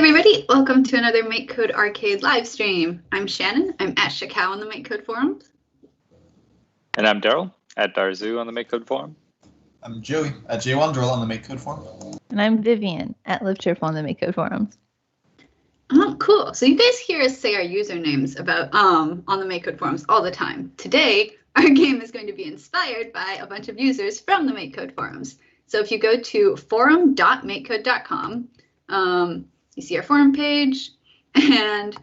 everybody, welcome to another MakeCode Arcade live stream. I'm Shannon, I'm at Shakao on the MakeCode forums. And I'm Daryl, at Darzoo on the MakeCode forum. I'm Joey, at JWandrill on the MakeCode forum. And I'm Vivian, at LiveChirp on the MakeCode forums. Oh, cool. So you guys hear us say our usernames about on the MakeCode forums all the time. Today, our game is going to be inspired by a bunch of users from the MakeCode forums. So if you go to forum.makecode.com, you see our forum page, and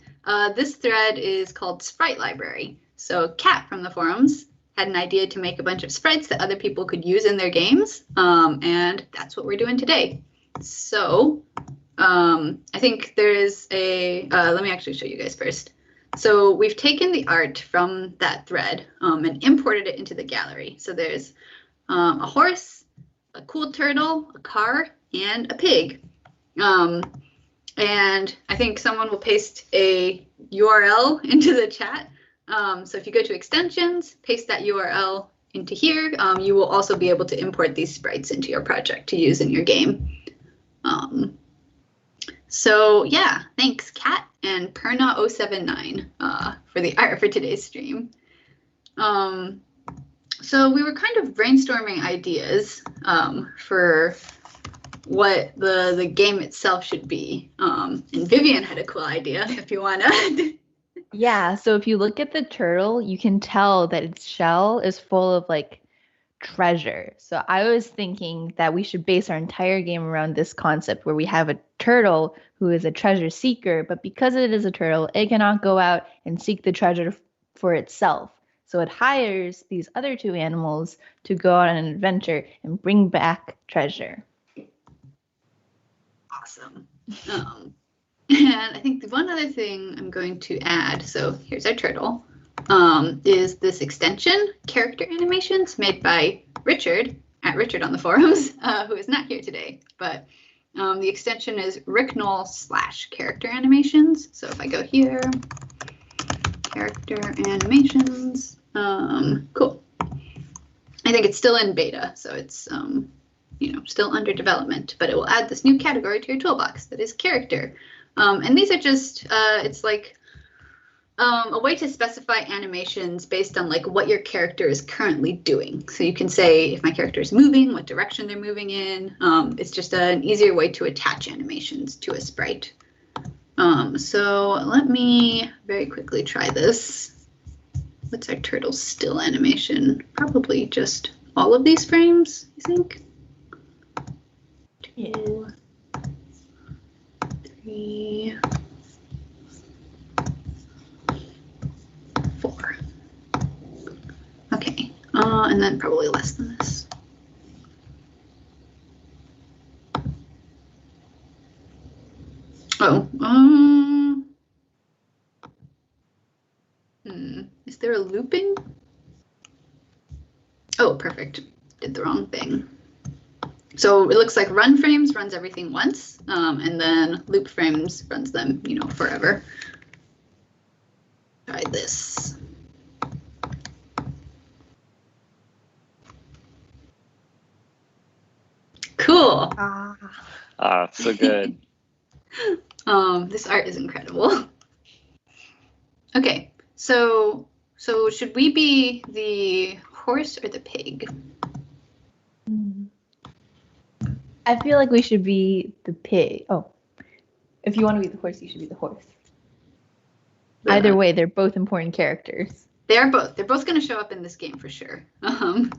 this thread is called Sprite Library. So Kat from the forums had an idea to make a bunch of sprites that other people could use in their games, and that's what we're doing today. So I think there is a, let me actually show you guys first. So we've taken the art from that thread and imported it into the gallery. So there's a horse, a cool turtle, a car, and a pig. And I think someone will paste a URL into the chat. So if you go to extensions, paste that URL into here, you will also be able to import these sprites into your project to use in your game. So yeah, thanks Kat and Perna079 for the art for today's stream. So we were kind of brainstorming ideas for what the game itself should be. And Vivian had a cool idea, if you want to. Yeah, so if you look at the turtle, you can tell that its shell is full of like treasure. So I was thinking that we should base our entire game around this concept where we have a turtle who is a treasure seeker, but because it is a turtle, it cannot go out and seek the treasure for itself. So it hires these other two animals to go on an adventure and bring back treasure. Awesome. And I think the one other thing I'm going to add, so here's our turtle, is this extension, character animations, made by Richard, at Richard on the forums, who is not here today. But the extension is ricknoll/character animations. So if I go here, character animations, cool. I think it's still in beta, so it's still under development, but it will add this new category to your toolbox that is character. And these are just, it's like a way to specify animations based on like what your character is currently doing. So you can say if my character is moving, what direction they're moving in. It's just an easier way to attach animations to a sprite. So let me very quickly try this. What's our turtle still animation? Probably just all of these frames, I think. 2, 3, 4. Okay, and then probably less than this. Oh, is there a looping? Oh, perfect. Did the wrong thing. So it looks like run frames runs everything once, and then loop frames runs them, forever. Try this. Cool. So good. This art is incredible. Okay, so should we be the horse or the pig? I feel like we should be the pig. Oh, if you want to be the horse, you should be the horse. Either way, they're both important characters. They're both going to show up in this game for sure. Let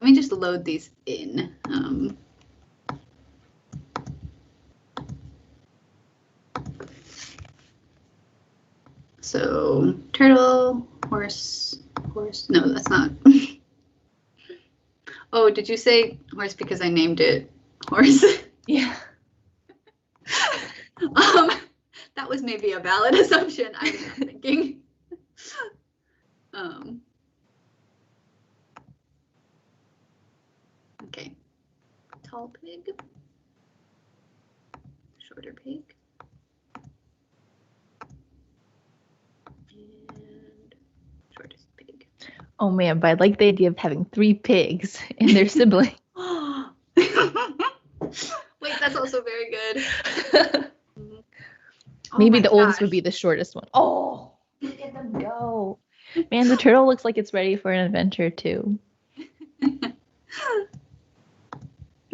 me just load these in. So turtle, horse. No, that's not. Oh, did you say horse because I named it horse? Yeah. That was maybe a valid assumption. I was not thinking. Okay. Tall pig. Shorter pig. And shortest pig. Oh man, but I like the idea of having 3 pigs and their sibling. Wait, Wait, that's also very good. Oh Maybe my the oldest would gosh. be the shortest one. Oh, look at them go. Man, the turtle looks like it's ready for an adventure too.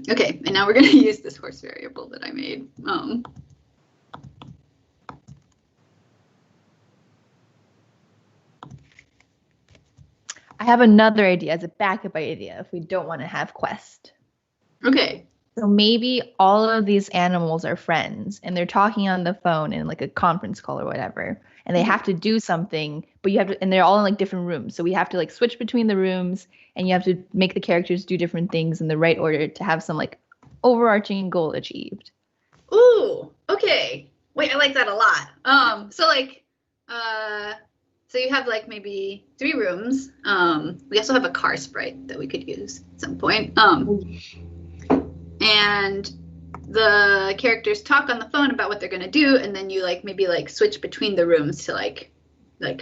Okay, and now we're going to use this horse variable that I made. I have another idea as a backup idea if we don't want to have quest. Okay. So maybe all of these animals are friends and they're talking on the phone in like a conference call or whatever. And they have to do something, but you have to, and they're all in like different rooms. So we have to like switch between the rooms and you have to make the characters do different things in the right order to have some like overarching goal achieved. Ooh, okay. Wait, I like that a lot. So you have like maybe 3 rooms. We also have a car sprite that we could use at some point. And the characters talk on the phone about what they're gonna do, and then you like maybe like switch between the rooms to like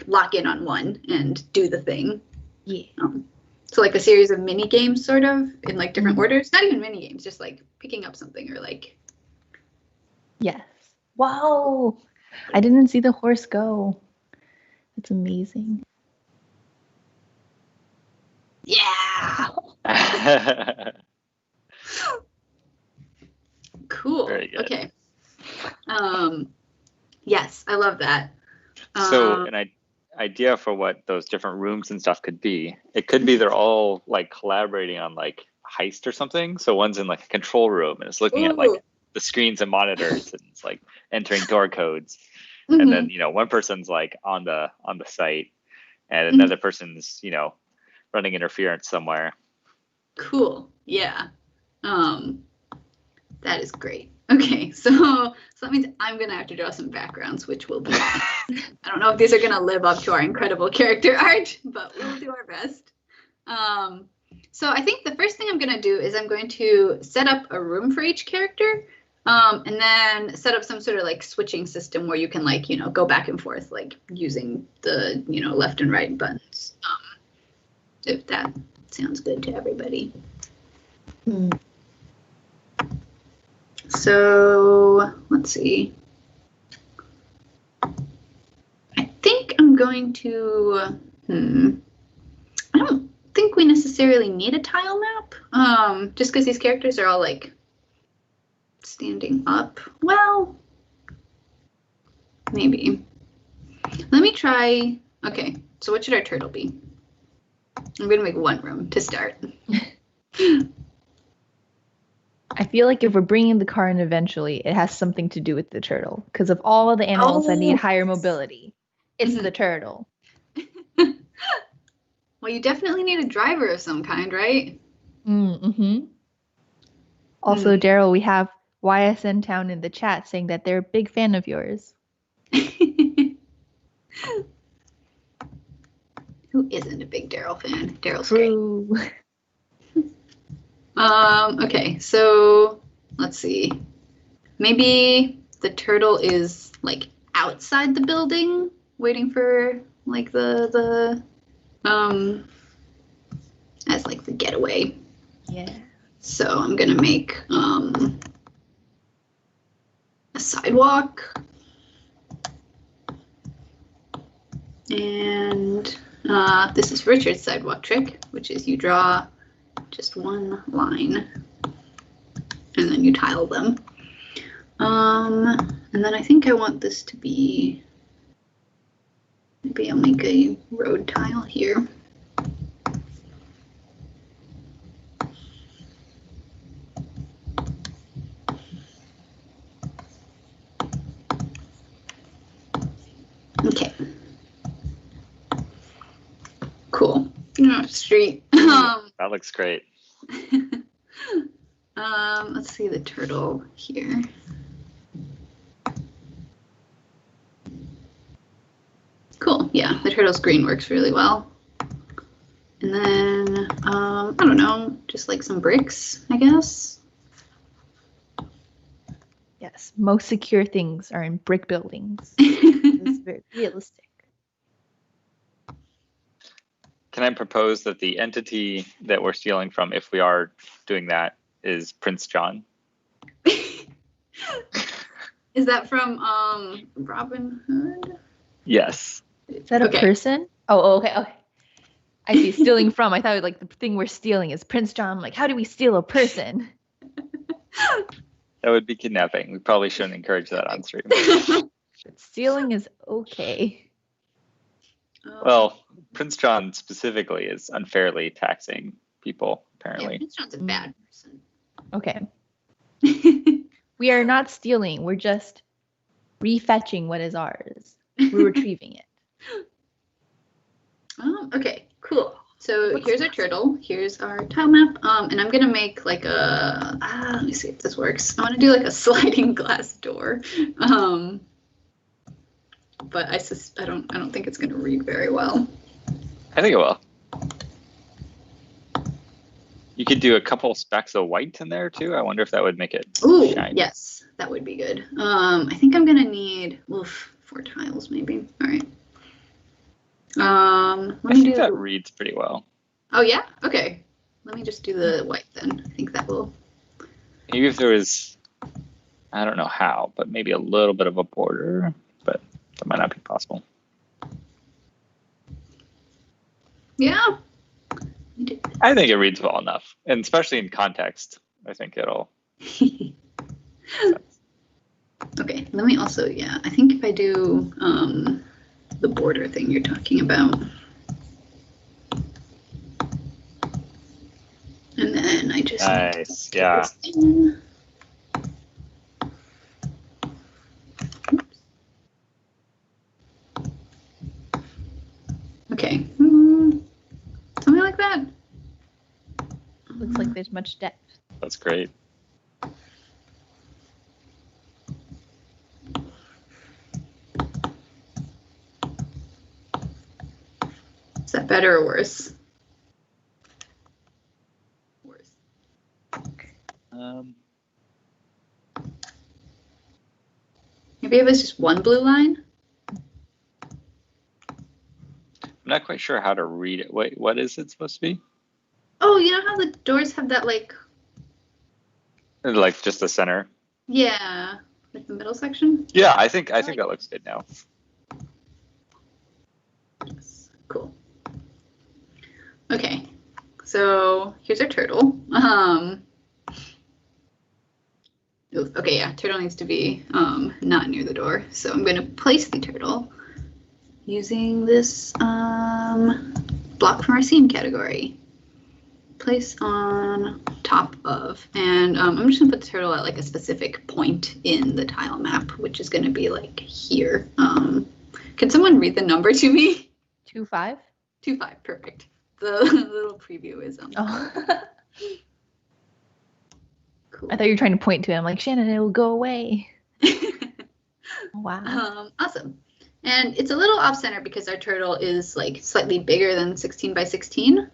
lock in on one and do the thing. Yeah. So like a series of mini games, sort of in like different orders. Not even mini games, just like picking up something or like. Yes. Wow. I didn't see the horse go. That's amazing. Yeah. Cool. Very good. Okay. Yes, I love that. So an idea for what those different rooms and stuff could be. It could be they're all like collaborating on like Heist or something. So one's in like a control room and it's looking at like the screens and monitors and it's like entering door codes. And then, one person's like on the site and another person's, running interference somewhere. Cool. Yeah. That is great. Okay, so that means I'm gonna have to draw some backgrounds, which will be I don't know if these are gonna live up to our incredible character art, but we'll do our best. So I think the first thing I'm gonna do is I'm going to set up a room for each character, and then set up some sort of like switching system where you can like, go back and forth, like using the, left and right buttons. If that sounds good to everybody. So let's see. I think I'm going to, I don't think we necessarily need a tile map, just because these characters are all like standing up. Well, maybe. Let me try. Okay, so what should our turtle be? I'm going to make 1 room to start. I feel like if we're bringing the car in eventually, it has something to do with the turtle. Because of all of the animals that need higher mobility, it's the turtle. Well, you definitely need a driver of some kind, right? Also, Daryl, we have YSN Town in the chat saying that they're a big fan of yours. Who isn't a big Daryl fan? Daryl's True. great. Okay, so let's see. Maybe the turtle is like outside the building, waiting for like the as like the getaway. Yeah. So I'm gonna make a sidewalk, and this is Richard's sidewalk trick, which is you draw just 1 line and then you tile them. And then I think I want this to be, maybe I'll make a road tile here. Okay. Cool. Street. That looks great. Let's see the turtle here. Cool. Yeah, the turtle's green works really well. And then, I don't know, just like some bricks, I guess. Yes, most secure things are in brick buildings. It's very realistic. Can I propose that the entity that we're stealing from, if we are doing that, is Prince John? Is that from Robin Hood? Yes. Is that a person? Oh, okay. I see. Stealing from. I thought like the thing we're stealing is Prince John. I'm like, how do we steal a person? That would be kidnapping. We probably shouldn't encourage that on stream. But stealing is okay. Well, Prince John specifically is unfairly taxing people, apparently. Yeah, Prince John's a bad person. Okay. We are not stealing. We're just refetching what is ours. We're retrieving it. Okay, cool. So here's our turtle. Here's our tile map. And I'm gonna make like a. Let me see if this works. I want to do like a sliding glass door. But I don't think it's gonna read very well. I think it will. You could do a couple specks of white in there too. I wonder if that would make it shiny. Yes, that would be good. I think I'm gonna need 4 tiles maybe. All right. I think that reads pretty well. Oh yeah? Okay. Let me just do the white then. I think that will. Maybe if there was, I don't know how, but maybe a little bit of a border, but that might not be possible. Yeah. I think it reads well enough, and especially in context, I think it'll. Okay, let me also, I think if I do the border thing you're talking about. And then I just. Nice, yeah. Okay. Something like that. Looks like there's much depth. That's great. Is that better or worse? Worse. Maybe it was just one blue line? I'm not quite sure how to read it. Wait, what is it supposed to be? Oh, you know how the doors have that like just the center? Yeah, like the middle section? Yeah, I think that looks good now. Yes. Cool. Okay. So here's our turtle. Okay, yeah, turtle needs to be not near the door. So I'm going to place the turtle using this block from our scene category. Place on top of, and I'm just gonna put the turtle at like a specific point in the tile map, which is gonna be like here. Can someone read the number to me? 2-5? 2-5, perfect. The little preview is Oh. Cool. I thought you were trying to point to it. I'm like, Shannon, it will go away. Wow. Awesome. And it's a little off center because our turtle is like slightly bigger than 16 by 16.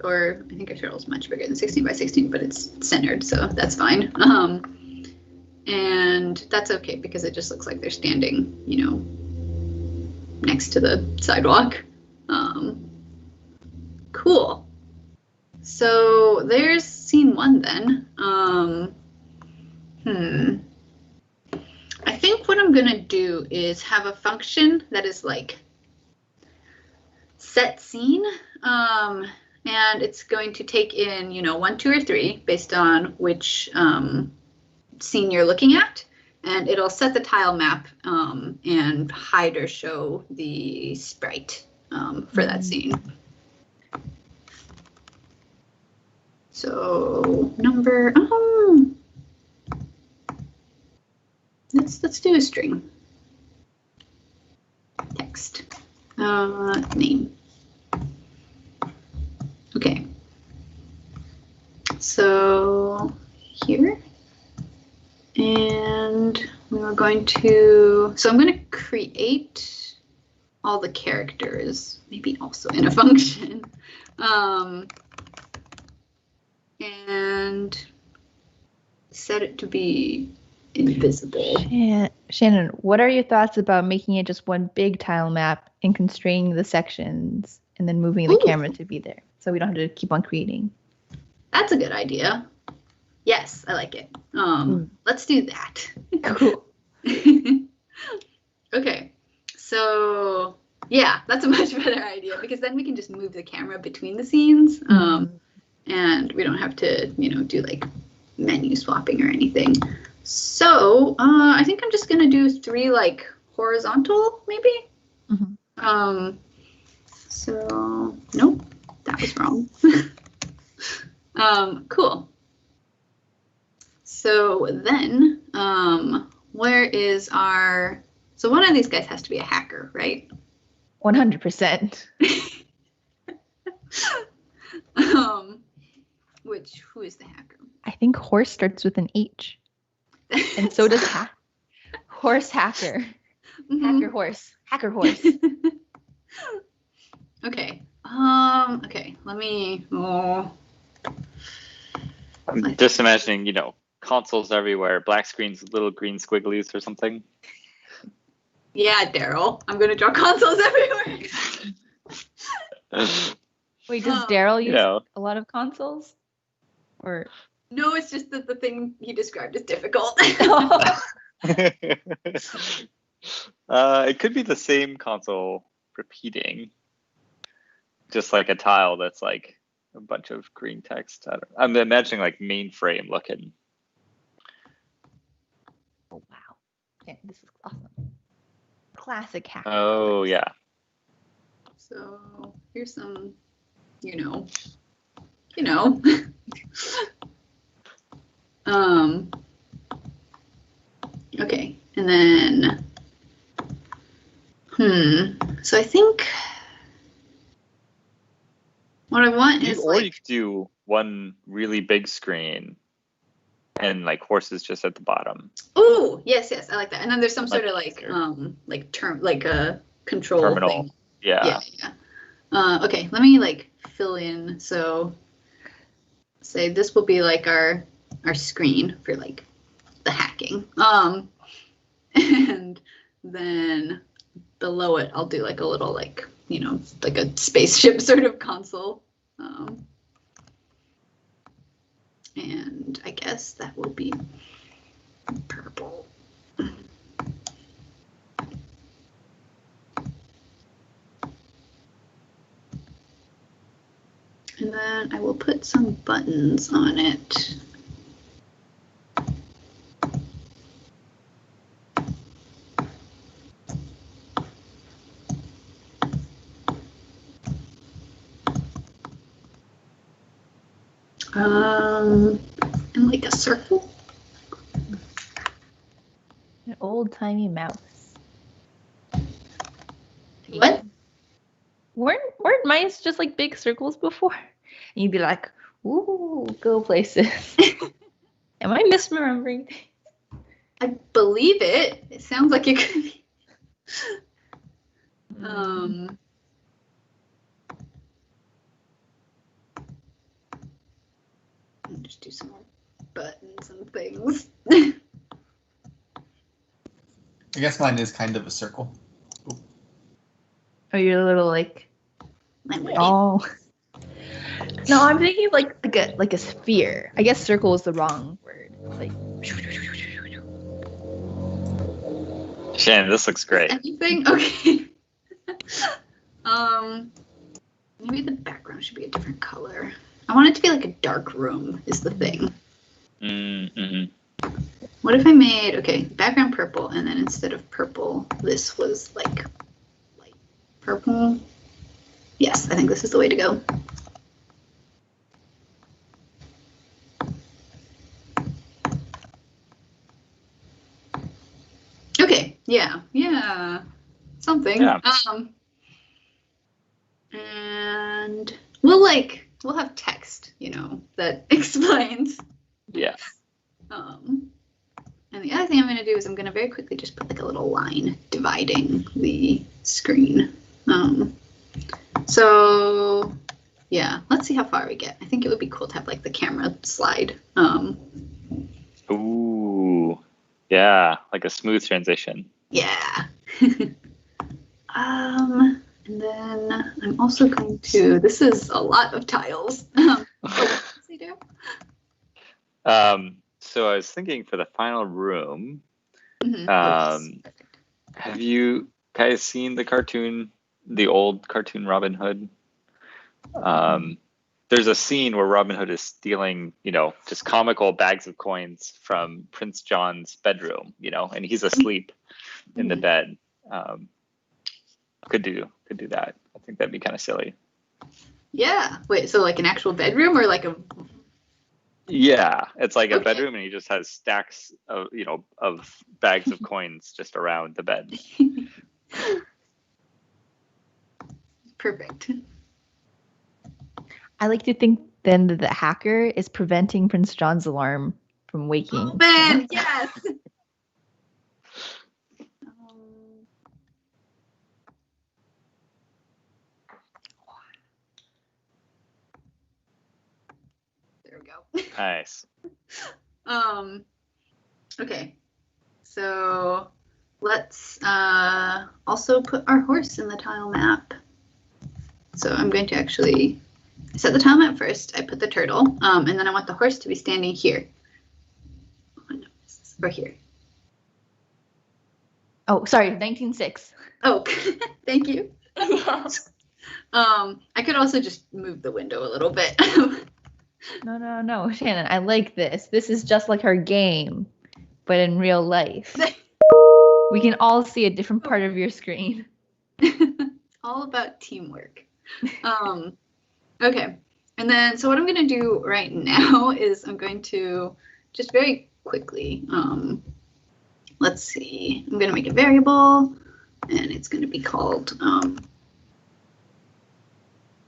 Or I think our turtle is much bigger than 16 by 16, but it's centered, so that's fine. And that's okay because it just looks like they're standing, next to the sidewalk. Cool. So there's scene 1 then. I think what I'm gonna do is have a function that is like set scene. And it's going to take in, 1, 2, or 3 based on which scene you're looking at. And it'll set the tile map and hide or show the sprite for that scene. So number, let's do a string. Text, name. Okay, so here, and we're going to, so I'm going to create all the characters, maybe also in a function, and set it to be invisible. Shannon, what are your thoughts about making it just one big tile map and constraining the sections and then moving the camera to be there? So we don't have to keep on creating. That's a good idea. Yes, I like it. Let's do that. Cool. Okay, so yeah, that's a much better idea because then we can just move the camera between the scenes, and we don't have to, do like menu swapping or anything. So I think I'm just gonna do 3 like horizontal, maybe. So nope, that was wrong. Cool. So then, where is our? So one of these guys has to be a hacker, right? 100%. Who is the hacker? I think horse starts with an H. And so does horse hacker. Hacker horse. Hacker horse. Okay. Okay. Let me. I'm just imagining, consoles everywhere, black screens, little green squigglies or something. Yeah, Daryl. I'm gonna draw consoles everywhere. Wait, does Daryl use a lot of consoles? Or no, it's just that the thing he described is difficult. It could be the same console repeating, just like a tile that's like a bunch of green text. I'm imagining like mainframe looking. Oh wow! Okay, this is awesome. Classic hacker. Oh yeah. So here's some, Okay, and then, so I think what I want is or you could do one really big screen and like horses just at the bottom. Oh, yes, I like that. And then there's some sort of like a control terminal thing. Yeah. Okay, let me like fill in. So say this will be like our screen for like the hacking. And then below it I'll do like a little like, like a spaceship sort of console. And I guess that will be purple. And then I will put some buttons on it. And like a circle. An old-timey mouse. What? Weren't mice just like big circles before? And you'd be like, ooh, go places. Am I misremembering? I believe it. It sounds like it could be. I'll just do some more buttons and things. I guess mine is kind of a circle. Oh, you're a little like. Oh. No, I'm thinking like a sphere. I guess circle is the wrong word. Like. Shannon, this looks great. Anything? Okay. Maybe the background should be a different color. I want it to be like a dark room is the thing. What if I made, background purple, and then instead of purple, this was like light purple? Yes, I think this is the way to go. Okay, yeah, something. Yeah. And we'll have text, that explains. Yeah. And the other thing I'm going to do is I'm going to very quickly just put like a little line dividing the screen. So yeah, let's see how far we get. I think it would be cool to have like the camera slide. Ooh, yeah, like a smooth transition. Yeah. And then I'm also going to, this is a lot of tiles. So I was thinking for the final room, Mhm. have you guys seen the old cartoon Robin Hood? There's a scene where Robin Hood is stealing, just comical bags of coins from Prince John's bedroom, and he's asleep in the bed. Could do that. I think that'd be kind of silly. Yeah. Wait, so like an actual bedroom or like a... Yeah, it's like a Okay. bedroom, and he just has stacks of, of bags of coins just around the bed. Perfect. I like to think then that the hacker is preventing Prince John's alarm from waking. Oh man, yes. There we go. Nice. Okay. So let's also put our horse in the tile map. So I'm going to actually set the tile map first. I put the turtle, and then I want the horse to be standing here. Or here. Oh, sorry, 19.6. Oh, thank you. I could also just move the window a little bit. No, Shannon, I like this. This is just like our game, but in real life. We can all see a different part of your screen. All about teamwork. Okay. And then, so what I'm going to do right now is I'm going to just very quickly, let's see, I'm going to make a variable, and it's going to be called,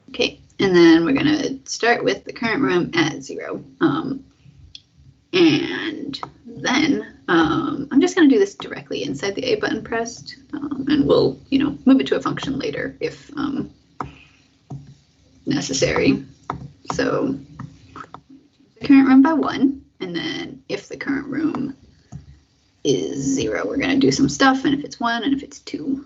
okay. And then we're going to start with the current room at 0. And then I'm just going to do this directly inside the A button pressed, and we'll, move it to a function later if necessary. So the current room by 1, and then if the current room is 0, we're going to do some stuff, and if it's 1, and if it's 2.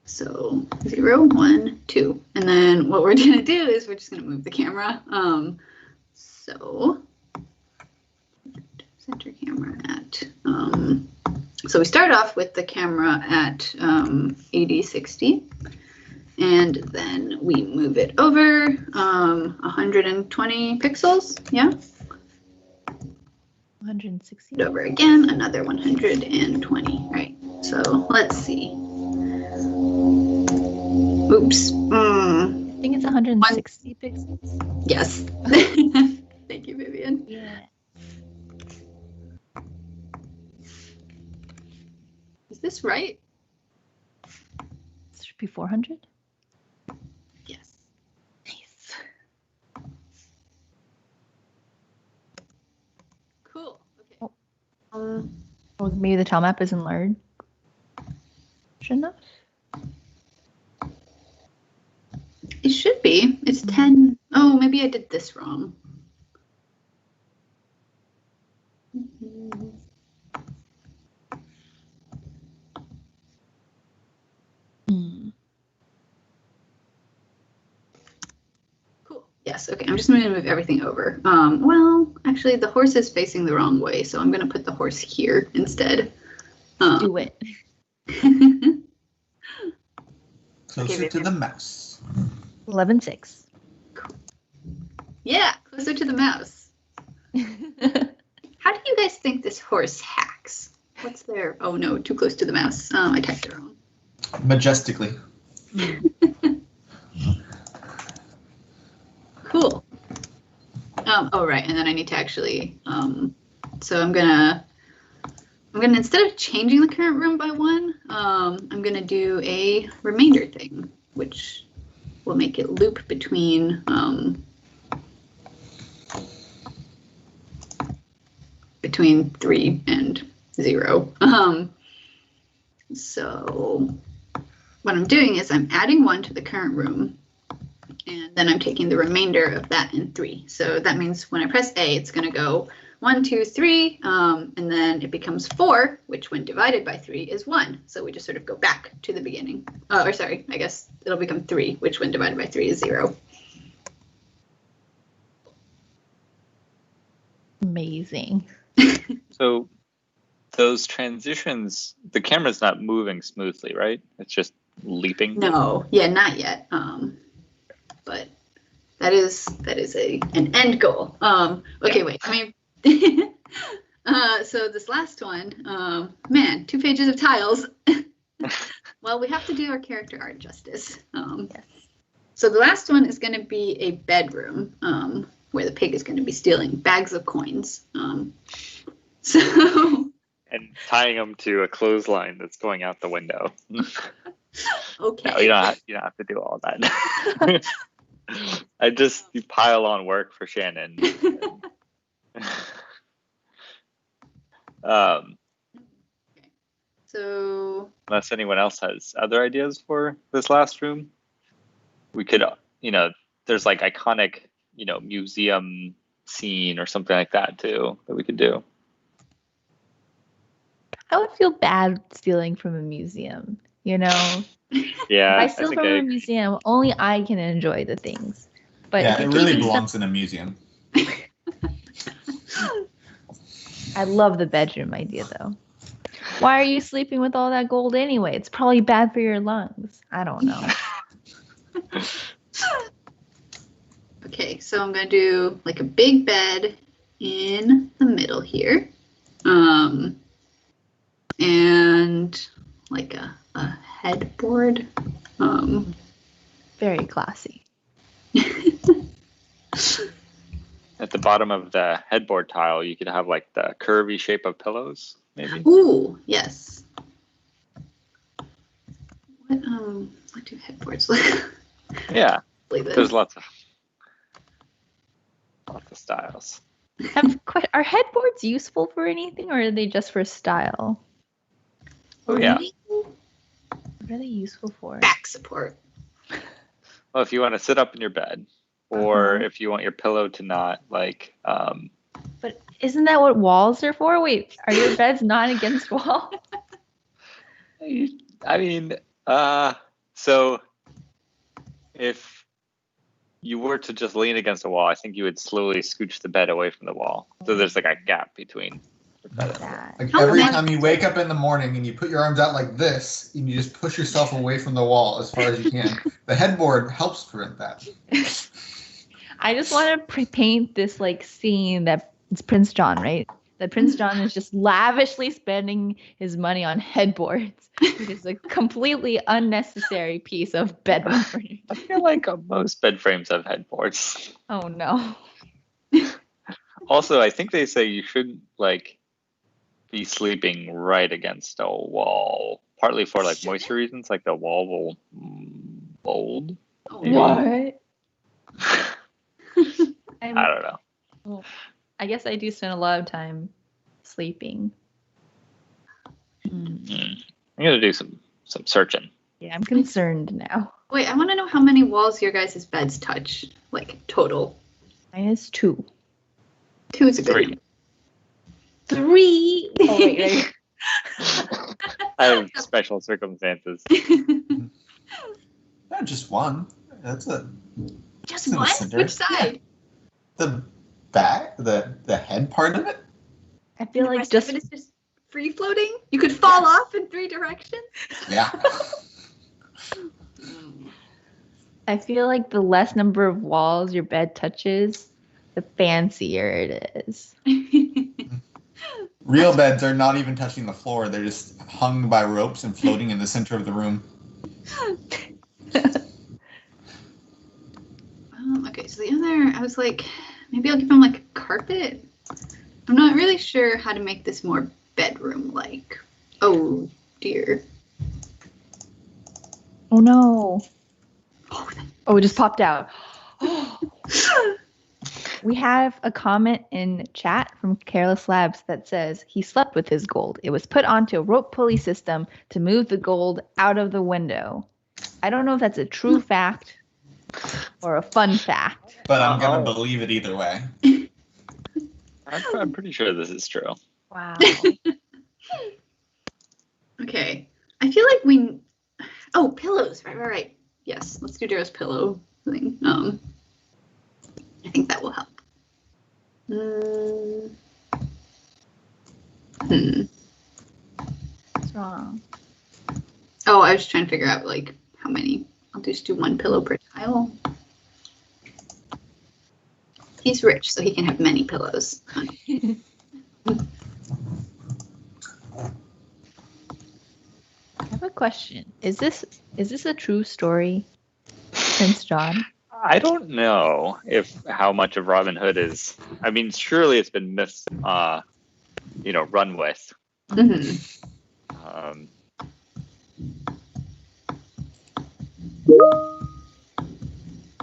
So 0, 1, 2. And then what we're going to do is we're just going to move the camera. So center camera at, so we start off with the camera at 80/60. And then we move it over 120 pixels. Yeah. 160. Over again, another 120. Right. So let's see. Oops. I think it's 160 pixels. Yes. Thank you, Vivian. Yeah. Is this right? This should be 400. Yes. Nice. Cool. Okay. Oh, maybe the tile map isn't large enough. It should be. It's 10. Oh, maybe I did this wrong. Cool. Yes. Okay. I'm just going to move everything over. Well, actually, the horse is facing the wrong way, so I'm going to put the horse here instead. Do it. Closer to the mouse. 11.6. Yeah, closer to the mouse. How do you guys think this horse hacks? What's their... Oh, no, too close to the mouse. I typed it wrong. Majestically. Cool. Oh, right, and then I need to actually... so I'm gonna instead of changing the current room by 1, I'm gonna do a remainder thing, which will make it loop between between 3 and 0. So what I'm doing is I'm adding 1 to the current room, and then I'm taking the remainder of that in 3. So that means when I press A, it's going to go 1, 2, 3, and then it becomes 4, which when divided by 3 is 1. So we just sort of go back to the beginning. Or sorry, I guess it'll become 3, which when divided by 3 is 0. Amazing. So those transitions, the camera's not moving smoothly, right? It's just leaping. No, yeah, not yet. But that is an end goal. Okay, wait. I mean, so this last one, man, 2 pages of tiles. Well, we have to do our character art justice. Yes. So the last one is going to be a bedroom, where the pig is going to be stealing bags of coins. So. And tying them to a clothesline that's going out the window. Okay. No, you don't have to do all that. You pile on work for Shannon. So. Unless anyone else has other ideas for this last room, we could, there's like iconic, museum scene or something like that too that we could do. I would feel bad stealing from a museum, Yeah. If I steal from a museum, only I can enjoy the things. But yeah, it really belongs in a museum. I love the bedroom idea, though. Why are you sleeping with all that gold anyway? It's probably bad for your lungs. I don't know. Okay, so I'm going to do like a big bed in the middle here. And like a headboard. Very classy. At the bottom of the headboard tile, you could have like the curvy shape of pillows, maybe. Ooh, yes. What do headboards look like? Yeah, Like this. there's lots of styles. Are headboards useful for anything, or are they just for style? Oh yeah. What are they useful for? Back support. Well, if you want to sit up in your bed, or if you want your pillow to not like. But isn't that what walls are for? Wait, are your beds not against walls? I mean, so if you were to just lean against a wall, I think you would slowly scooch the bed away from the wall. So there's like a gap between. Like every time you wake up in the morning and you put your arms out like this, and you just push yourself away from the wall as far as you can. The headboard helps prevent that. I just want to paint this like scene that it's Prince John, right? That Prince John is just lavishly spending his money on headboards. It is a completely unnecessary piece of bedroom furniture. I feel like most bed frames have headboards. Oh no. Also, I think they say you shouldn't like be sleeping right against a wall, partly for like moisture reasons, like the wall will mold. Oh, what? I don't know. Well, I guess I do spend a lot of time sleeping. I'm gonna do some searching. Yeah, I'm concerned now. Wait, I want to know how many walls your guys' beds touch, like total. Mine is 2. 2 is a good 3. number. 3. Oh, wait. I have special circumstances. No, just 1. That's it. Just in the one? center. Which side? The back, the head part of it. I feel The like rest of it is just free floating? You could fall off in 3 directions? Yeah. I feel like the less number of walls your bed touches, the fancier it is. Real beds are not even touching the floor. They're just hung by ropes and floating in the center of the room. Okay, so the other, I was like, maybe I'll give him like a carpet. I'm not really sure how to make this more bedroom-like. Oh, dear. Oh no. Oh, it just popped out. We have a comment in chat from Careless Labs that says he slept with his gold. It was put onto a rope pulley system to move the gold out of the window. I don't know if that's a true fact or a fun fact. But I'm going to believe it either way. I'm pretty sure this is true. Wow. Okay. I feel like we. Oh, pillows. Right. Yes. Let's do Daryl's pillow thing. I think that will help. What's wrong? Oh, I was trying to figure out like how many. I'll just do one pillow per tile. He's rich, so he can have many pillows. I have a question. Is this a true story, Prince John? I don't know how much of Robin Hood is. I mean, surely it's been run with. Mm-hmm.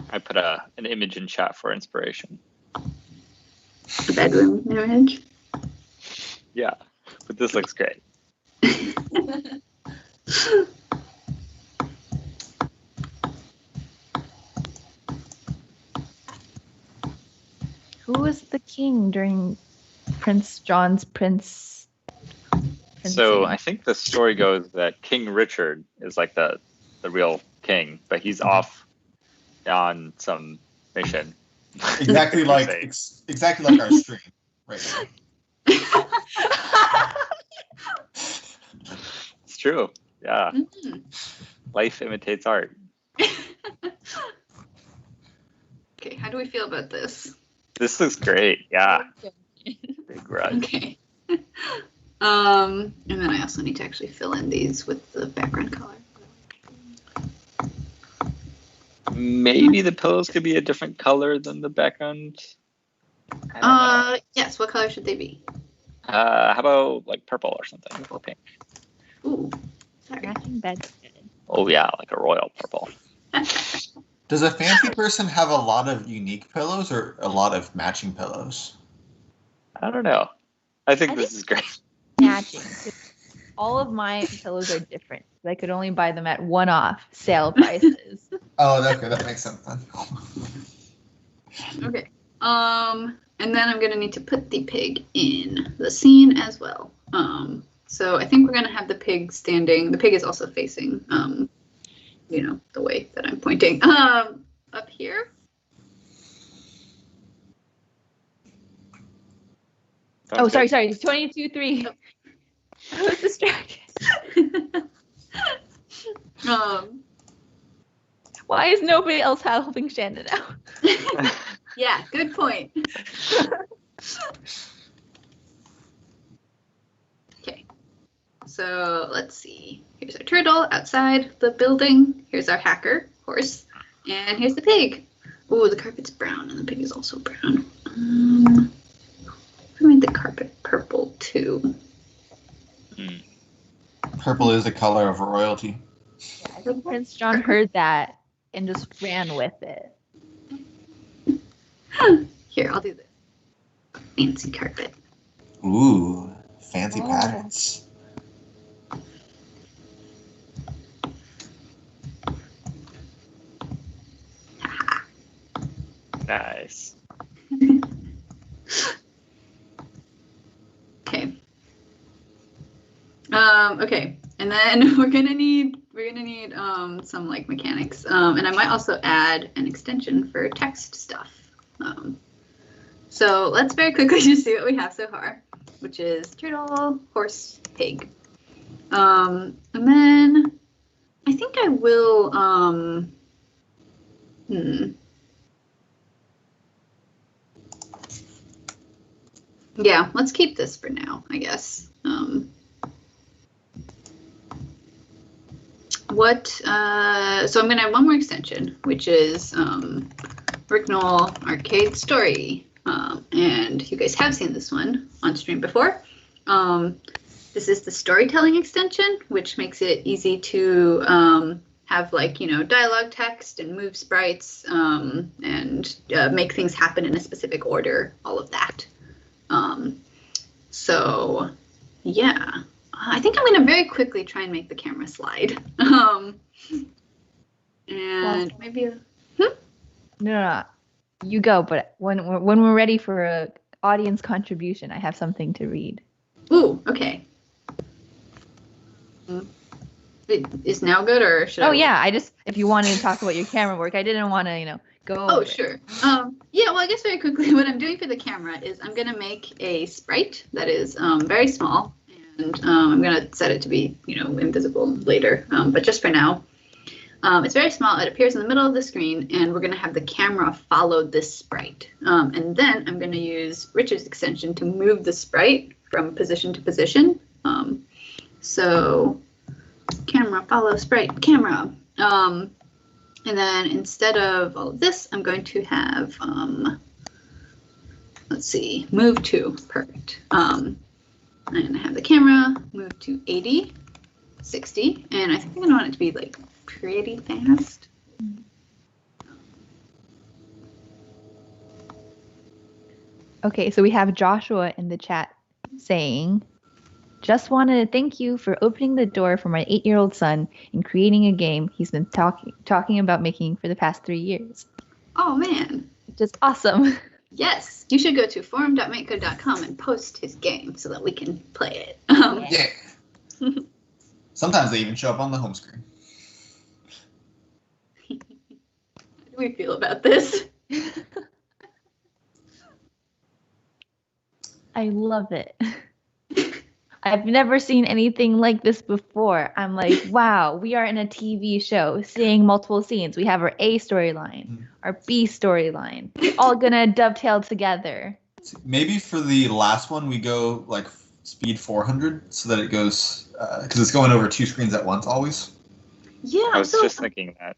I put an image in chat for inspiration. A bedroom image. Yeah, but this looks great. Who was the king during Prince John's prince? So I think the story goes that King Richard is like the real king, but he's off on some mission. Exactly like our stream right now. It's true. Yeah. Mm-hmm. Life imitates art. Okay, how do we feel about this? This looks great. Yeah. Big rug. Okay. And then I also need to actually fill in these with the background color. Maybe the pillows could be a different color than the background. Yes. What color should they be? How about like purple or something, or pink? Ooh, sorry. Matching bed. Oh yeah, like a royal purple. Does a fancy person have a lot of unique pillows or a lot of matching pillows? I don't know. I think this is great. Matching. All of my pillows are different. I could only buy them at one-off sale prices. Oh, okay, that makes sense then. Okay. And then I'm gonna need to put the pig in the scene as well. So I think we're gonna have the pig standing. The pig is also facing, the way that I'm pointing. Up here. Oh, sorry. 22-3. I was distracted. Why is nobody else helping Shannon out? Yeah, good point. Okay, so let's see. Here's our turtle outside the building. Here's our hacker horse, and here's the pig. Oh, the carpet's brown, and the pig is also brown. I made the carpet purple too. Purple is the color of royalty. Yeah, I think Prince John heard that and just ran with it. Here, I'll do this. Fancy carpet. Ooh, fancy patterns. Nice. Okay. Okay, and then we're gonna need some like mechanics, and I might also add an extension for text stuff. So let's very quickly just see what we have so far, which is turtle, horse, pig, and then I think I will. Yeah, let's keep this for now, I guess. So I'm gonna have one more extension, which is Ricknoll Arcade Story. And you guys have seen this one on stream before. This is the storytelling extension, which makes it easy to have dialogue text and move sprites and make things happen in a specific order, all of that. So yeah, I think I'm gonna very quickly try and make the camera slide. And maybe No, you go. But when we're ready for audience contribution. I have something to read. Ooh, okay. Is now good or should I? Oh yeah, if you wanted to talk about your camera work, I didn't want to, go over it. Sure. Yeah, well, I guess very quickly, what I'm doing for the camera is I'm going to make a sprite that is very small, and I'm going to set it to be, invisible later. But just for now, it's very small. It appears in the middle of the screen, and we're going to have the camera follow this sprite. And then I'm going to use Richard's extension to move the sprite from position to position. So camera, follow sprite, camera. And then instead of all of this, I'm going to have, let's see, move to, perfect. I'm going to have the camera move to 80, 60, and I think I'm going to want it to be like pretty fast. Okay, so we have Joshua in the chat saying, just wanted to thank you for opening the door for my 8-year-old son and creating a game he's been talking about making for the past 3 years. Oh, man. Just awesome. Yes, you should go to forum.makecode.com and post his game so that we can play it. Yeah. Sometimes they even show up on the home screen. How do we feel about this? I love it. I've never seen anything like this before. I'm like, wow, we are in a TV show seeing multiple scenes. We have our A storyline, our B storyline, all gonna dovetail together. Maybe for the last one, we go like speed 400 so that it goes, because it's going over 2 screens at once always. Yeah, I was just thinking that.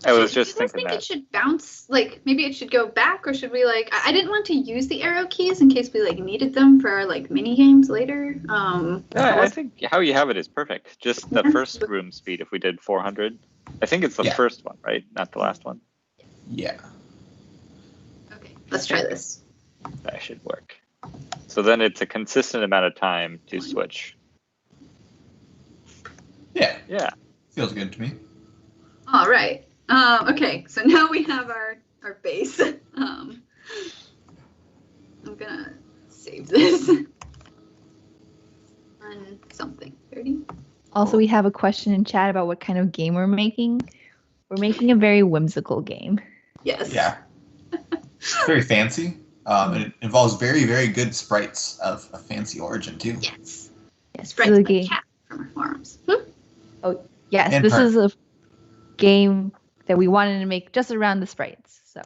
I was just thinking that. It should bounce, like maybe it should go back, or should we like? I didn't want to use the arrow keys in case we like needed them for like mini games later. I think how you have it is perfect. Just the first room speed. If we did 400, I think it's the first one, right? Not the last one. Yeah. Okay, let's try this. That should work. So then it's a consistent amount of time to switch. Yeah. Yeah. Feels good to me. All right. Okay, so now we have our base. I'm gonna save this. On something. 30. Also, we have a question in chat about what kind of game we're making. We're making a very whimsical game. Yes. Yeah. It's very fancy. And it involves very, very good sprites of a fancy origin too. Yes. Yes, Sprites so the by game. Cat from our forums. Oh, yes, And this Park. is a game that we wanted to make just around the sprites. So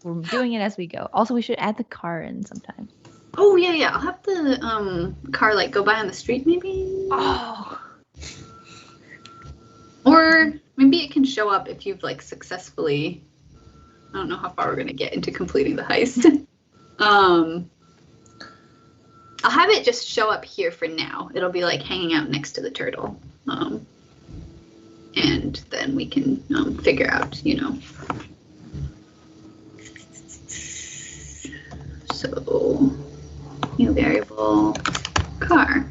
we're doing it as we go. Also, we should add the car in sometime. Oh yeah. I'll have the car like go by on the street maybe. Oh. Or maybe it can show up if you've like successfully. I don't know how far we're gonna get into completing the heist. I'll have it just show up here for now. It'll be like hanging out next to the turtle. And then we can figure out, So, new variable, car.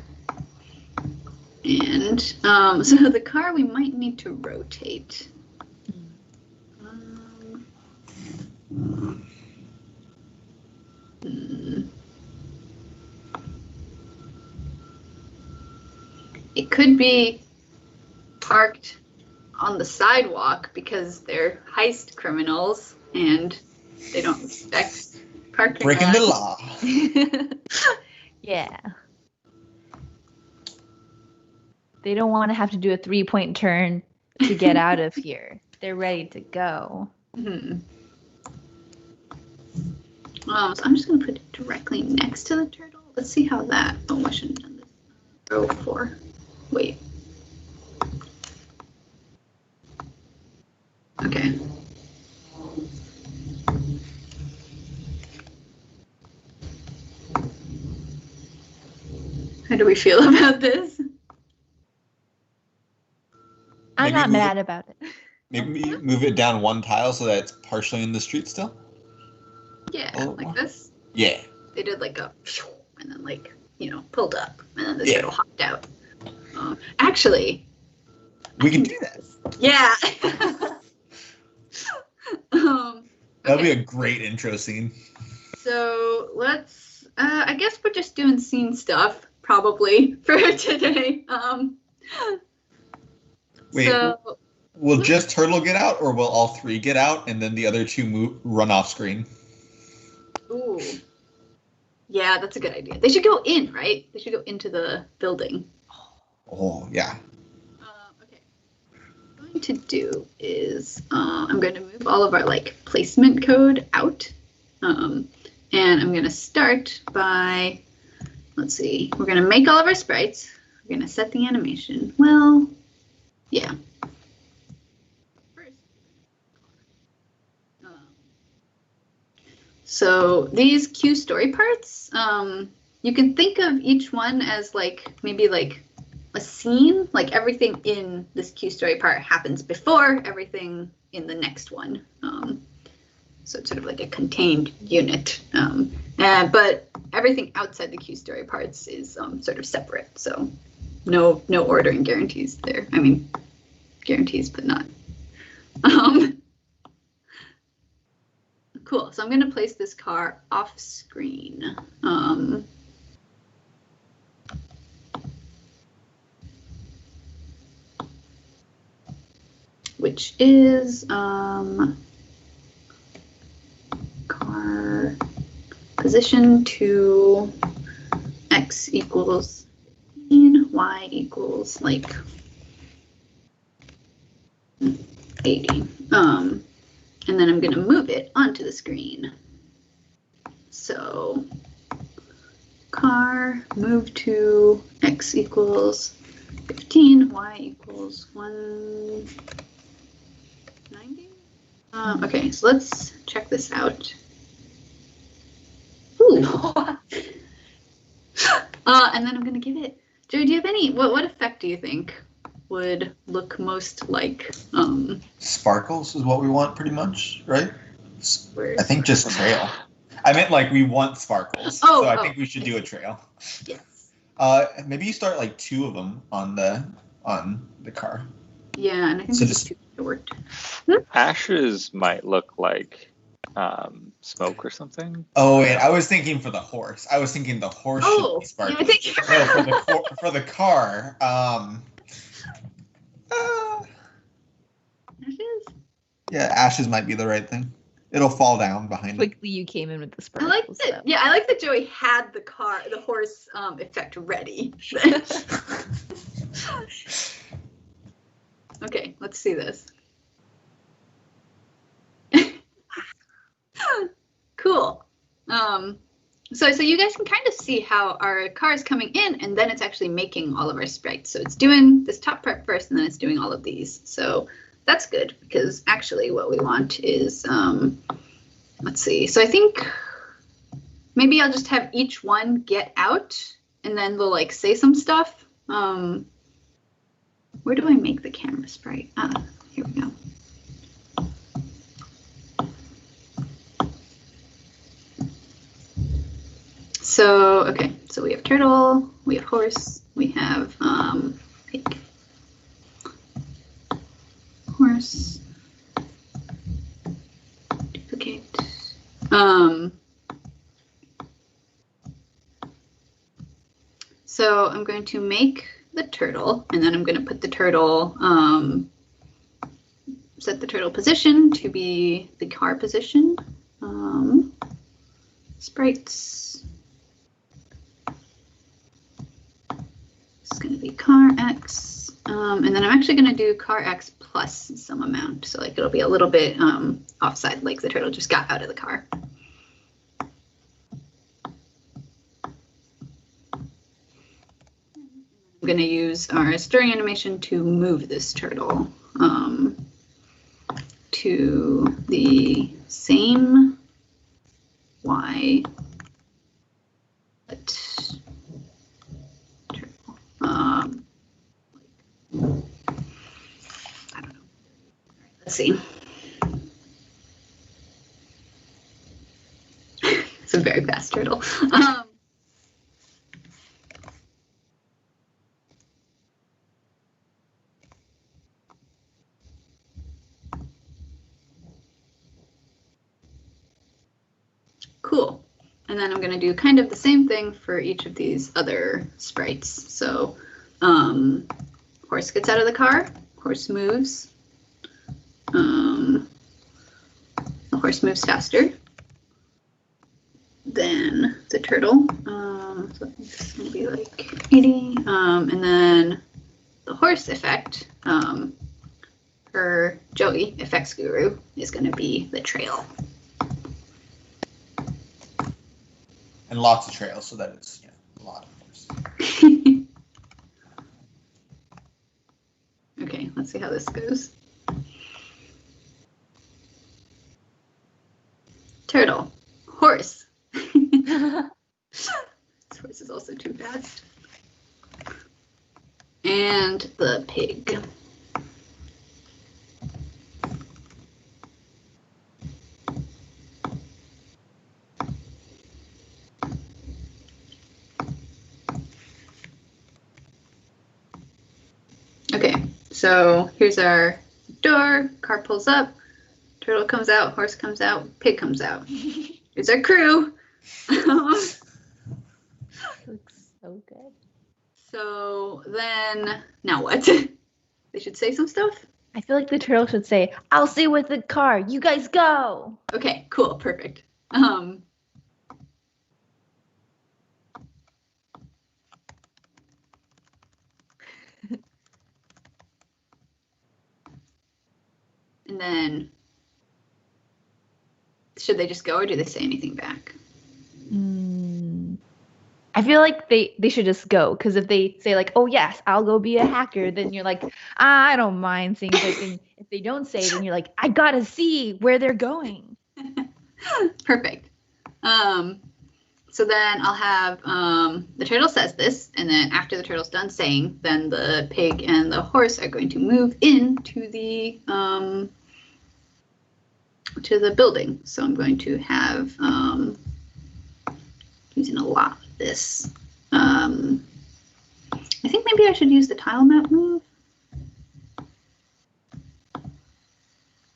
And so the car we might need to rotate. It could be parked on the sidewalk because they're heist criminals and they don't respect parking Breaking the laws. law. Yeah. They don't want to have to do a 3-point turn to get out of here. They're ready to go. So I'm just going to put it directly next to the turtle. Let's see how that. Oh, I shouldn't have done this. Row 4. Wait. Okay. How do we feel about this? I'm not mad about it. Maybe move it down 1 tile so that it's partially in the street still? Yeah, like this. Yeah. They did like a, and then like, pulled up, and then this turtle hopped out. Actually. We can do that. Yeah. Now, That'll be a great intro scene. So let's, I guess we're just doing scene stuff, probably, for today. Wait, so, will just Turtle get out, or will all three get out, and then the other two run off screen? ooh. Yeah, that's a good idea. They should go in, right? They should go into the building. Oh, yeah. Okay. What I'm going to do is I'm going to move all of our placement code out. And I'm going to start by, let's see, we're going to make all of our sprites. We're going to set the animation. Well, yeah. First. So these Q story parts, you can think of each one as maybe a scene, everything in this Q story part happens before everything in the next one. So it's sort of like a contained unit. But everything outside the Q story parts is sort of separate. So no ordering guarantees there. I mean, guarantees, but not. Cool. So I'm going to place this car off screen. Which is car position to x equals 15, y equals 80. And then I'm going to move it onto the screen. So car move to x equals 15, y equals 190. Okay, so let's check this out. Ooh. And then I'm going to give it, Joey, do you have any, what effect do you think would look most like? Sparkles is what we want pretty much, right? Where's I think just trail. I meant we want sparkles. So I think we should do a trail. Yes. Maybe you start 2 of them on the car. Yeah, and I think So this is too short. Ashes might look like smoke or something. Oh wait, I was thinking for the horse. I was thinking the horse should be sparkly. No, for the car. Ashes? Yeah, ashes might be the right thing. It'll fall down behind it. Quickly, you came in with the I sparkles. like that. Yeah, I like that Joey had the horse effect ready. Okay, let's see this. Cool. So you guys can kind of see how our car is coming in, and then it's actually making all of our sprites. So it's doing this top part first, and then it's doing all of these. So that's good, because actually what we want is, let's see. So I think maybe I'll just have each one get out, and then they'll say some stuff. Where do I make the camera sprite? Here we go. So, okay, so we have turtle, we have horse, we have pig. Horse, duplicate. So I'm going to make the turtle, and then I'm going to put the turtle, set the turtle position to be the car position. Sprites. It's going to be car X, and then I'm actually going to do car X plus some amount, so it'll be a little bit offside, like the turtle just got out of the car. I'm going to use our stirring animation to move this turtle to the same Y, but turtle. I don't know. Let's see. It's a very fast turtle. Cool. And then I'm going to do kind of the same thing for each of these other sprites. So horse gets out of the car, horse moves. The horse moves faster than the turtle. So I think this is going to be like 80. And then the horse effect, her Joey effects guru, is going to be the trail. And lots of trails, so that is a lot of horse. Okay, let's see how this goes. Turtle, horse. This horse is also too fast. And the pig. Okay, so here's our door, car pulls up, turtle comes out, horse comes out, pig comes out. It's our crew. Looks so good. So then, now what? They should say some stuff? I feel like the turtle should say, I'll stay with the car. You guys go. Okay, cool, perfect. And then, should they just go or do they say anything back? I feel like they should just go, because if they say like, oh yes, I'll go be a hacker, then you're like, I don't mind seeing. But then if they don't say, then you're like, I gotta see where they're going. Perfect. So then I'll have the turtle says this, and then after the turtle's done saying, then the pig and the horse are going to move into the building. So I'm going to have using a lot of this. I think maybe I should use the tile map move.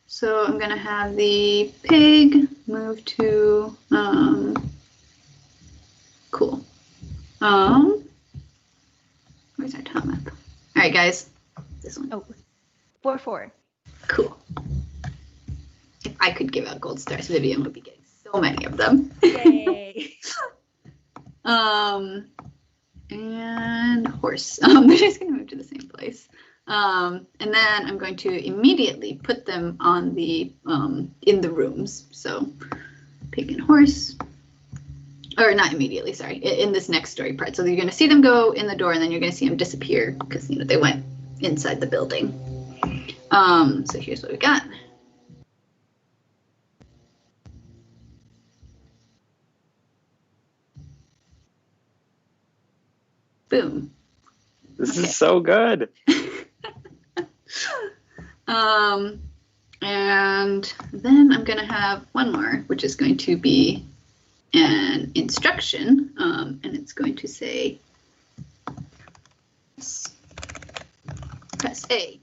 So I'm going to have the pig move to cool. Where's our tile map? All right, guys, this one. Oh, 4-4. Cool. If I could give out gold stars, Vivian would be getting so many of them. Yay. And horse. They're just going to move to the same place. And then I'm going to immediately put them on the in the rooms. So pig and horse. Or not immediately, sorry, in this next story part. So you're going to see them go in the door, and then you're going to see them disappear because they went inside the building. So here's what we got. Boom. This is so good. And then I'm going to have one more, which is going to be an instruction, and it's going to say press A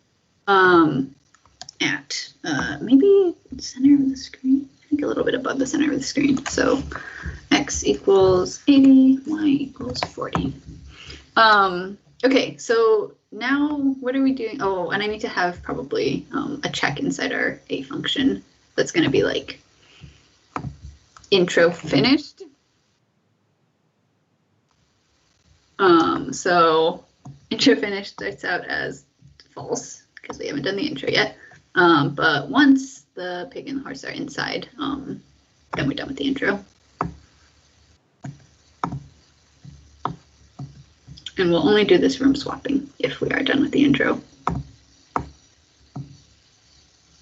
at maybe center of the screen. I think a little bit above the center of the screen. So x equals 80, y equals 40. Okay, so now what are we doing? Oh, and I need to have probably a check inside our A function that's going to be like intro finished. So intro finished starts out as false because we haven't done the intro yet. But once the pig and the horse are inside, then we're done with the intro. And we'll only do this room swapping if we are done with the intro.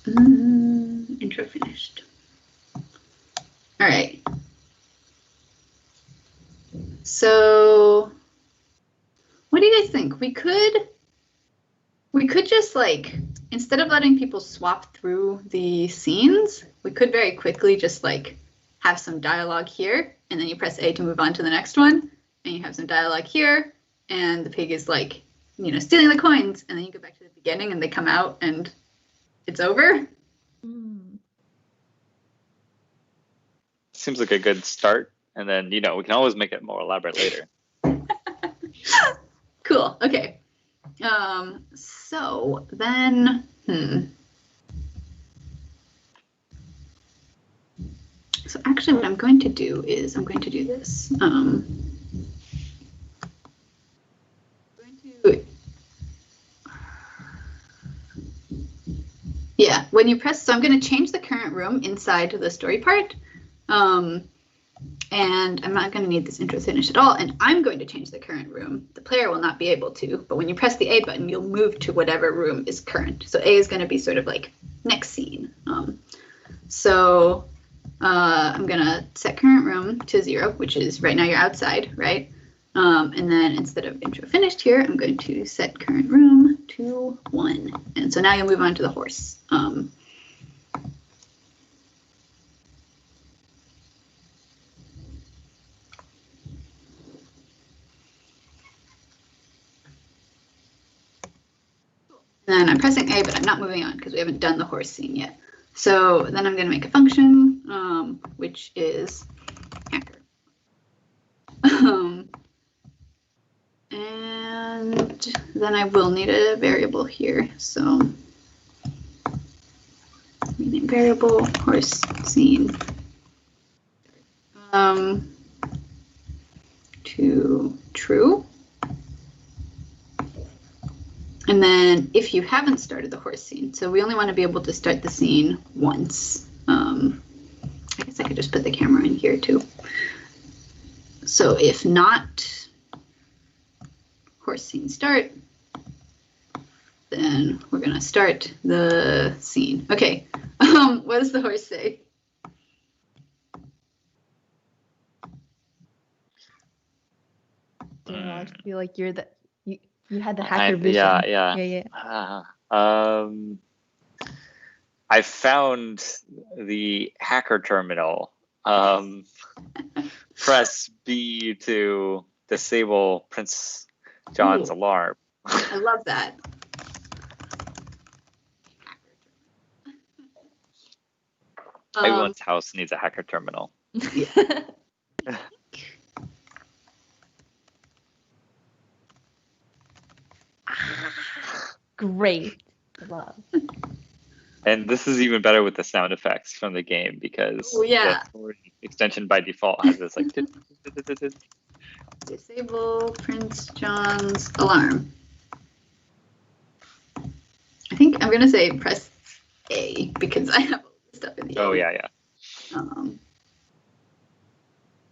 Intro finished. All right. So what do you guys think? We could just like, instead of letting people swap through the scenes, we could very quickly just like have some dialogue here, and then you press A to move on to the next one, and you have some dialogue here, and the pig is like, stealing the coins, and then you go back to the beginning and they come out and it's over. seems like a good start. And then, we can always make it more elaborate later. Cool. Okay. So then, So actually what I'm going to do is I'm going to do this. Yeah, when you press, so I'm going to change the current room inside to the story part. And I'm not going to need this intro finish at all. And I'm going to change the current room. The player will not be able to, but when you press the A button, you'll move to whatever room is current. So A is going to be sort of like next scene. So I'm going to set current room to 0, which is right now you're outside, right? And then instead of intro finished here, I'm going to set current room to 1. And so now you'll move on to the horse. And I'm pressing A, but I'm not moving on because we haven't done the horse scene yet. So then I'm going to make a function, which is hacker. And then I will need a variable here. So rename variable horse scene to true. And then if you haven't started the horse scene, so we only want to be able to start the scene once. I guess I could just put the camera in here too. So if not horse scene start, then we're going to start the scene. Okay, what does the horse say? I feel like you're the... You had the hacker vision. Yeah. I found the hacker terminal. Press B to disable Prince John's alarm. I love that. Everyone's house needs a hacker terminal. Yeah. Great. Love. And this is even better with the sound effects from the game because the extension by default has this like disable Prince John's alarm. I think I'm going to say press A because I have all this stuff in the Oh, yeah. All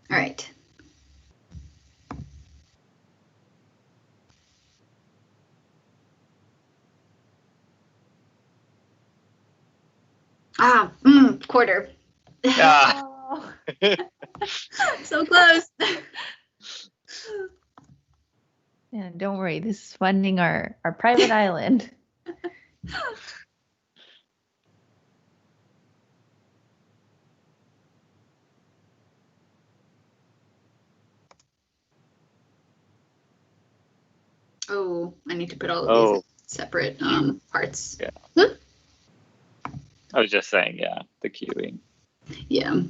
right. Quarter. Ah. So close. Yeah, don't worry. This is funding our private island. Oh, I need to put all of these in separate parts. Yeah. I was just saying, the queuing. Yeah.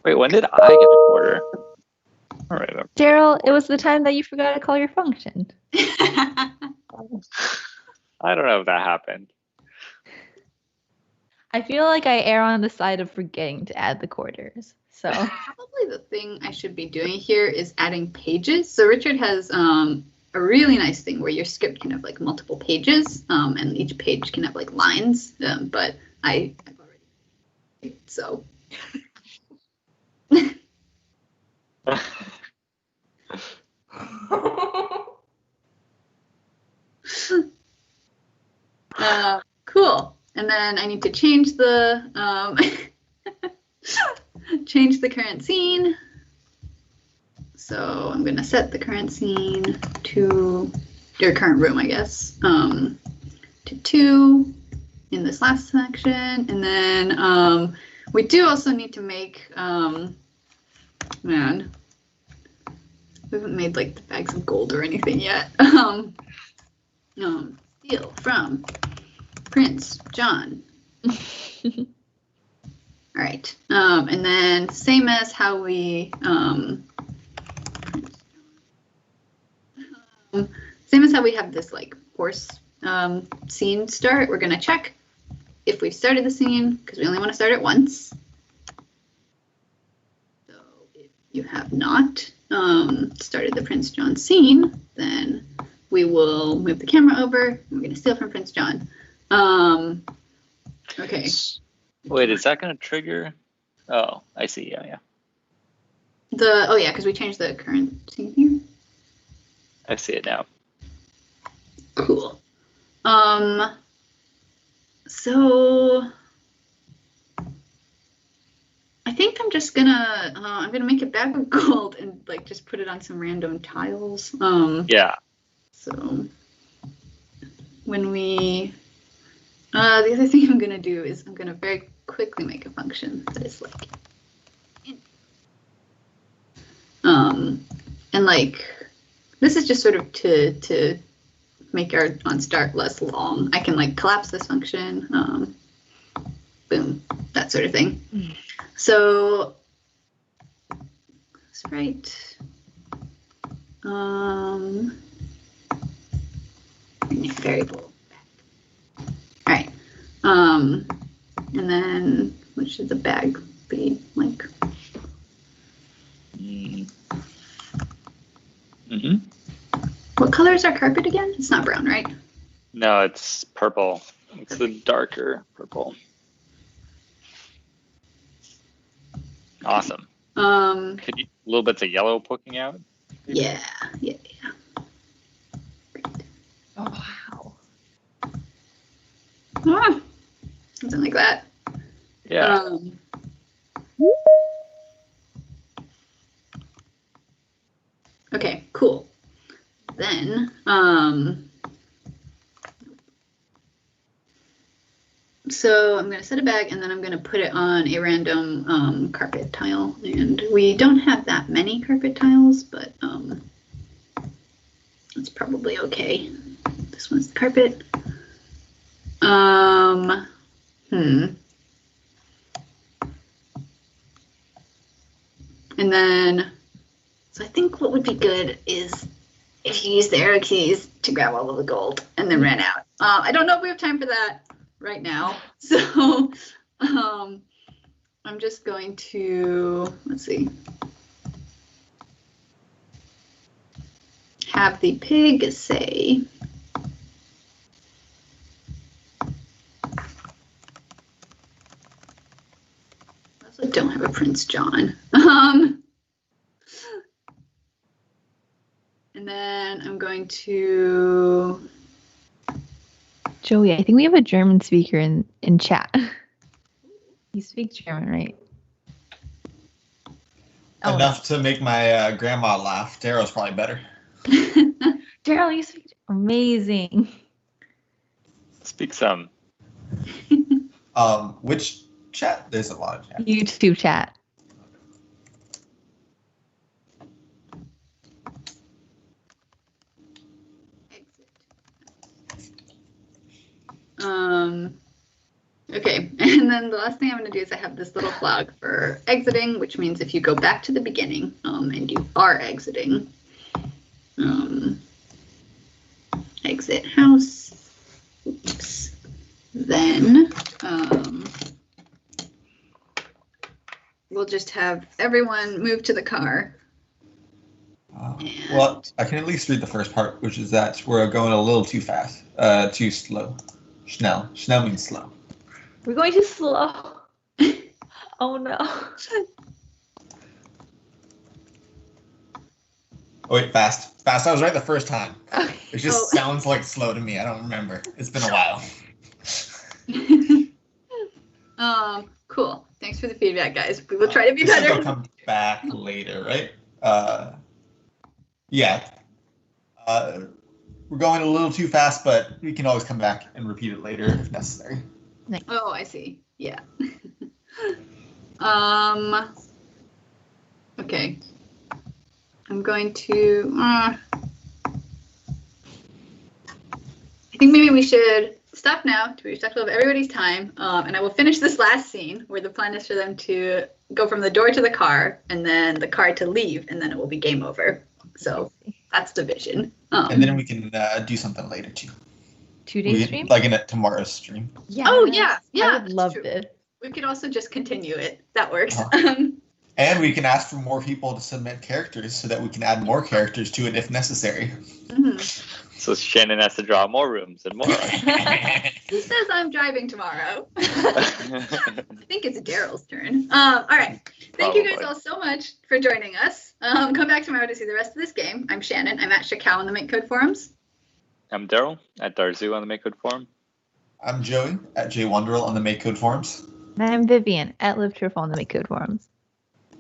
Wait, when did I get a quarter? All right. Daryl, it was the time that you forgot to call your function. I don't know if that happened. I feel like I err on the side of forgetting to add the quarters. So probably the thing I should be doing here is adding pages. So Richard has a really nice thing where your script can have like multiple pages, and each page can have like lines. But I've already so. Cool. And then I need to change the change the current scene. So I'm going to set the current scene to your current room, I guess, to 2 in this last section. And then we do also need to make, we haven't made like the bags of gold or anything yet. Steal from Prince John. All right. And then same as how we have this like horse scene start. We're gonna check if we've started the scene because we only want to start it once. So if you have not started the Prince John scene, then we will move the camera over and we're gonna steal from Prince John. Okay. Wait, is that going to trigger? Oh, I see. Yeah. Oh yeah, because we changed the current scene here. I see it now. Cool. So I think I'm just gonna I'm gonna make a bag of gold and like just put it on some random tiles. Yeah. So when we the other thing I'm gonna do is I'm gonna very quickly make a function that is like and like this is just sort of to make our on start less long. I can like collapse this function, boom, that sort of thing. So Sprite variable. All right. And then what should the bag be like? Mm-hmm. What color is our carpet again? It's not brown, right? No, it's purple. It's the darker purple. Awesome. Little bits of yellow poking out. Yeah. Oh, wow. Ah, something like that. Yeah. Okay, cool. Then, so I'm going to set a bag and then I'm going to put it on a random carpet tile. And we don't have that many carpet tiles, but it's probably okay. This one's the carpet. And then, so I think what would be good is if you use the arrow keys to grab all of the gold and then ran out. I don't know if we have time for that right now. So I'm just going to, let's see, have the pig say, I also don't have a Prince John. And then I'm going to... Joey, I think we have a German speaker in chat. You speak German, right? Enough to make my grandma laugh. Daryl's probably better. Daryl, you speak amazing. Speak some. Which chat? There's a lot of chat. YouTube chat. Okay, and then the last thing I'm going to do is I have this little flag for exiting, which means if you go back to the beginning and you are exiting, exit house, oops, then we'll just have everyone move to the car. Well, I can at least read the first part, which is that we're going a little too fast, too slow. Schnell. Schnell means slow. We're going too slow. Oh no. Oh wait, fast. Fast, I was right the first time. Okay. It just sounds like slow to me. I don't remember. It's been a while. Cool. Thanks for the feedback, guys. We will try to be better. We'll come back later, right? Yeah. We're going a little too fast, but we can always come back and repeat it later if necessary. Nice. Oh, I see. Yeah. Okay. I'm going to. I think maybe we should stop now to be respectful of everybody's time, and I will finish this last scene where the plan is for them to go from the door to the car, and then the car to leave, and then it will be game over. So that's the vision. And then we can do something later too. 2-day stream? Like in tomorrow's stream. Yeah. Oh yeah. I would love this. We could also just continue it. That works. And we can ask for more people to submit characters so that we can add more characters to it if necessary. Mm-hmm. So Shannon has to draw more rooms and more. He says I'm driving tomorrow. I think it's Daryl's turn. All right. Thank you guys all so much for joining us. Come back tomorrow to see the rest of this game. I'm Shannon. I'm at Shakao on the MakeCode forums. I'm Daryl at Darzu on the MakeCode forum. I'm Joey at JWonderl on the MakeCode forums. And I'm Vivian at LiveTruthful on the MakeCode forums.